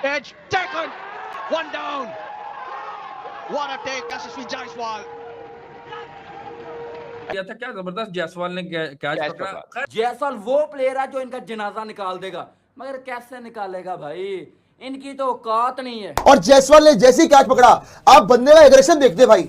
Edge taken. One down. What a take, Yashasvi Jaiswal. किया था क्या जबरदस्त जायसवाल ने कैच पकड़ा। जायसवाल वो प्लेयर है जो इनका जनाजा निकाल देगा, मगर कैसे निकालेगा भाई, इनकी तो औकात नहीं है। और जायसवाल ने जैसे ही कैच पकड़ा, आप बंदे का एग्रेशन देखते भाई,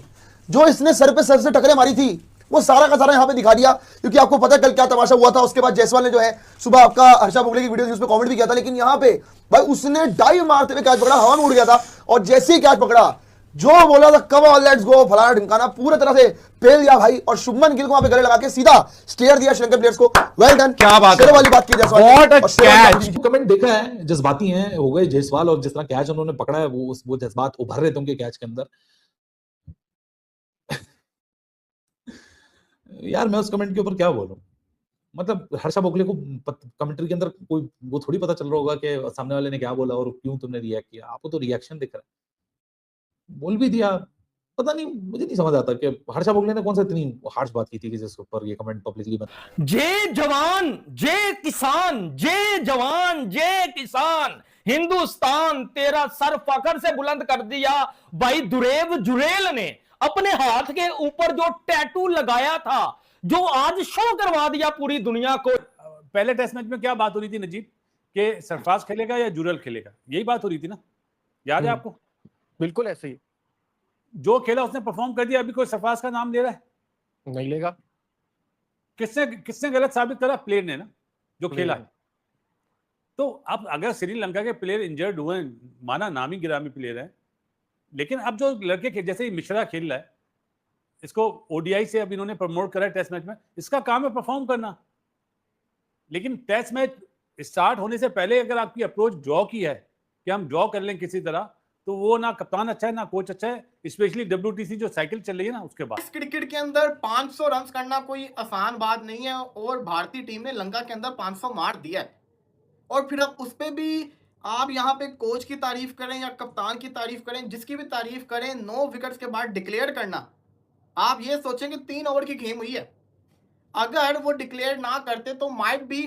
जो इसने सर से टकरे मारी थी वो सारा का सारा यहां पे दिखा दिया, क्योंकि आपको पता है कल क्या तमाशा हुआ था। उसके बाद जायसवाल ने जो है सुबह आपका हर्षा भोगले की वीडियो उस पर कमेंट भी किया था, लेकिन यहां पे भाई उसने डाइव मारते हुए कैच पकड़ा, हवा में उड़ गया था, और जैसे ही कैच पकड़ा जो बोला था कम ऑन लेट्स गो फलाना ढिमकाना, पूरे तरह से पेल दिया भाई, और शुभमन गिल को वहां पे गले लगा के सीधा स्टेयर दिया श्रीलंकन प्लेयर्स को। वेल डन, क्या बात है, वाली बात की जायसवाल। कमेंट देखा है, जज्बाती हैं हो गए जायसवाल, और जिस तरह कैच उन्होंने पकड़ा है वो जज्बात उभर रहे थे उनके कैच के अंदर। यार मैं उस कमेंट के ऊपर क्या बोलूं, मतलब हर्षा भोगले को कमेंट्री के अंदर कोई वो थोड़ी पता चल रहा होगा कि सामने वाले ने क्या बोला और क्यों तुमने रिएक्ट किया, आपको तो रिएक्शन दिख रहा है। बोल भी दिया, पता नहीं, मुझे नहीं समझ आता कि हर्षा भोगले ने कौन सा इतनी हार्श बात की थी कि जिसके ऊपर ये कमेंट पब्लिकली बना। जय जवान जय किसान, जय जवान जय किसान, हिंदुस्तान तेरा सर फखर से बुलंद कर दिया भाई। दुरेव जुरेल ने अपने हाथ के ऊपर जो टैटू लगाया था, जो आज शो करवा दिया पूरी दुनिया को। पहले टेस्ट मैच में क्या बात हो रही थी नजीब, कि सरफराज खेलेगा या जुरेल खेलेगा, यही बात हो रही थी ना, याद है आपको? बिल्कुल ऐसे ही, जो खेला उसने परफॉर्म कर दिया। अभी कोई सरफराज का नाम ले रहा है? नहीं लेगा। किसने गलत साबित करा? प्लेयर ने ना, जो खेला है। तो अब अगर श्रीलंका के प्लेयर इंजर्ड हुए, माना नामी गिरामी प्लेयर है, लेकिन अब जो लड़के जैसे ही मिश्रा खेल रहा है, इसको ओडीआई से अब इन्होंने प्रमोट करा है टेस्ट मैच में, इसका काम है परफॉर्म करना। लेकिन टेस्ट मैच स्टार्ट होने से पहले अगर आपकी अप्रोच ड्रॉ की है कि हम ड्रॉ कर लें किसी तरह, तो वो ना कप्तान अच्छा है ना कोच अच्छा है, स्पेशली डब्ल्यूटीसी जो साइकिल चल रही है ना उसके बाद। इस क्रिकेट के अंदर 500 रन करना कोई आसान बात नहीं है, और भारतीय टीम ने लंका के अंदर 500 मार दिया है। और फिर अब उस पे भी आप यहाँ पे कोच की तारीफ करें या कप्तान की तारीफ करें, जिसकी भी तारीफ करें, 9 विकेट्स के बाद डिक्लेयर करना, आप ये सोचें कि 3 ओवर की गेम हुई है। अगर वो डिक्लेयर ना करते तो माइट भी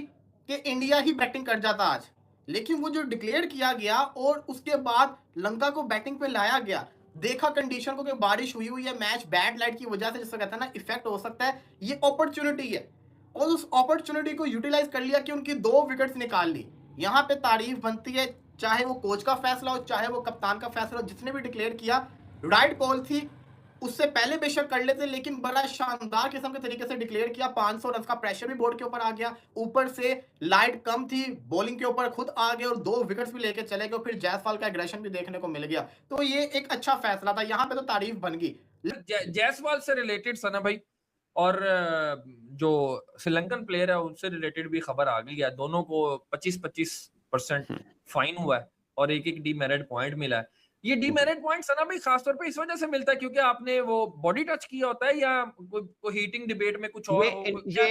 कि इंडिया ही बैटिंग कर जाता आज, लेकिन वो जो डिक्लेयर किया गया और उसके बाद लंका को बैटिंग पे लाया गया, देखा कंडीशन को कि बारिश हुई है, मैच बैड लाइट की वजह से, जिसको कहता है ना इफेक्ट हो सकता है, ये अपॉर्चुनिटी है, और उस अपॉर्चुनिटी को यूटिलाइज कर लिया कि उनकी 2 विकेट्स निकाल ली। यहाँ पे तारीफ बनती है, चाहे वो कोच का फैसला हो चाहे वो कप्तान का फैसला हो, जिसने भी डिक्लेयर किया राइट कॉल थी। उससे पहले बेशक कर लेते, लेकिन बड़ा शानदार किस्म के तरीके से डिक्लेयर किया। 500 रन का प्रेशर भी बोर्ड के ऊपर आ गया, ऊपर से लाइट कम थी, बॉलिंग के ऊपर खुद आ गए और 2 विकेट्स भी लेके चले गए, फिर जायसवाल का एग्रेशन भी देखने को मिल गया। तो ये एक अच्छा फैसला था, यहाँ पे तो तारीफ बन गई। जायसवाल से रिलेटेड सना भाई, और जो श्रीलंकन प्लेयर है उनसे रिलेटेड भी खबर आ गई है, दोनों को 25% फाइन हुआ है और एक डीमेरिट पॉइंट मिला है। ये डीमेरिट पॉइंट सना भाई खासतौर पे इस वजह से मिलता है क्योंकि आपने वो बॉडी टच किया होता है, या कोई हीटिंग डिबेट में कुछ और ये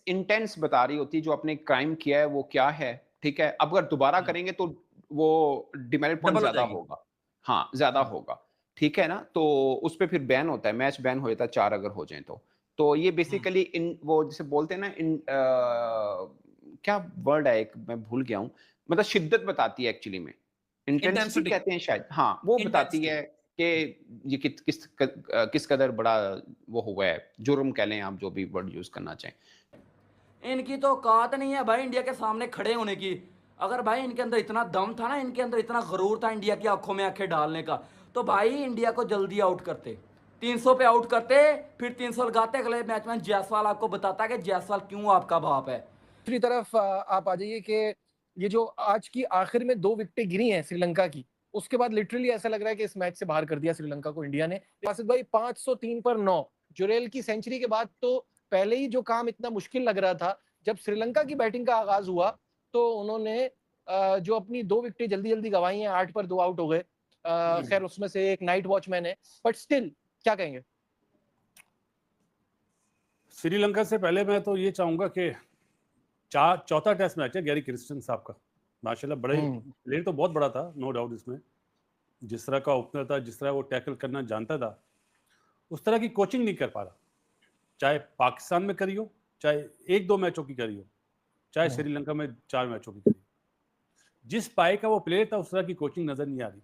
इंटेंस बता रही होती जो आपने क्राइम किया है वो क्या है, ठीक है। अब अगर दोबारा करेंगे तो वो डीमेरिट पॉइंट ज्यादा होगा, हाँ ज्यादा होगा, ठीक है ना। तो उस पर फिर बैन होता है, मैच बैन हो जाता है 4 अगर हो जाए तो ये बेसिकली इन वो जिसे बोलते हैं ना, क्या वर्ड है एक मैं भूल गया हूँ, मतलब शिद्दत बताती है एक्चुअली में, इंटेंसिटी कहते हैं शायद, हाँ वो बताती है कि ये किस कदर बड़ा वो हुआ है, जुर्म कह लें आप, जो भी वर्ड यूज करना चाहें। इनकी तो औकात नहीं है भाई इंडिया के सामने खड़े होने की। अगर भाई इनके अंदर इतना दम था ना, इनके अंदर इतना गरूर था इंडिया की आंखों में आंखें डालने का, तो भाई इंडिया को जल्दी आउट करते, 300 पे आउट करते, फिर 300 लगाते, अगले मैच में जायसवाल आपको बताता कि जायसवाल क्यों आपका बाप है। दूसरी तरफ आप आ जाइए कि ये जो आज की आखिर में 2 विकेटें गिरी हैं श्रीलंका की, उसके बाद लिटरली ऐसा लग रहा है कि इस मैच से बाहर कर दिया श्रीलंका को इंडिया ने। वासिद भाई 503 पर 9, जुरेल की सेंचुरी के बाद तो पहले ही जो काम इतना मुश्किल लग रहा था, जब श्रीलंका की बैटिंग का आगाज हुआ तो उन्होंने जो अपनी 2 विकेटें जल्दी जल्दी गंवाई हैं, 8 पर 2 आउट हो गए। खैर उसमें से एक नाइट वॉचमैन है, बट स्टिल क्या कहेंगे? श्रीलंका से पहले मैं तो ये चाहूंगा कि चौथा टेस्ट मैच है गैरी क्रिस्टन साहब का, माशाल्लाह बड़े प्लेयर तो बहुत बड़ा था, नो डाउट। इसमें जिस तरह का ओपनर था, जिस तरह वो टैकल करना जानता था, उस तरह की कोचिंग नहीं कर पा रहा, चाहे पाकिस्तान में करी हो, चाहे 1-2 मैचों की करी हो, चाहे श्रीलंका में 4 मैचों की करी हो। जिस पाए का वो प्लेयर था उस तरह की कोचिंग नजर नहीं आ रही।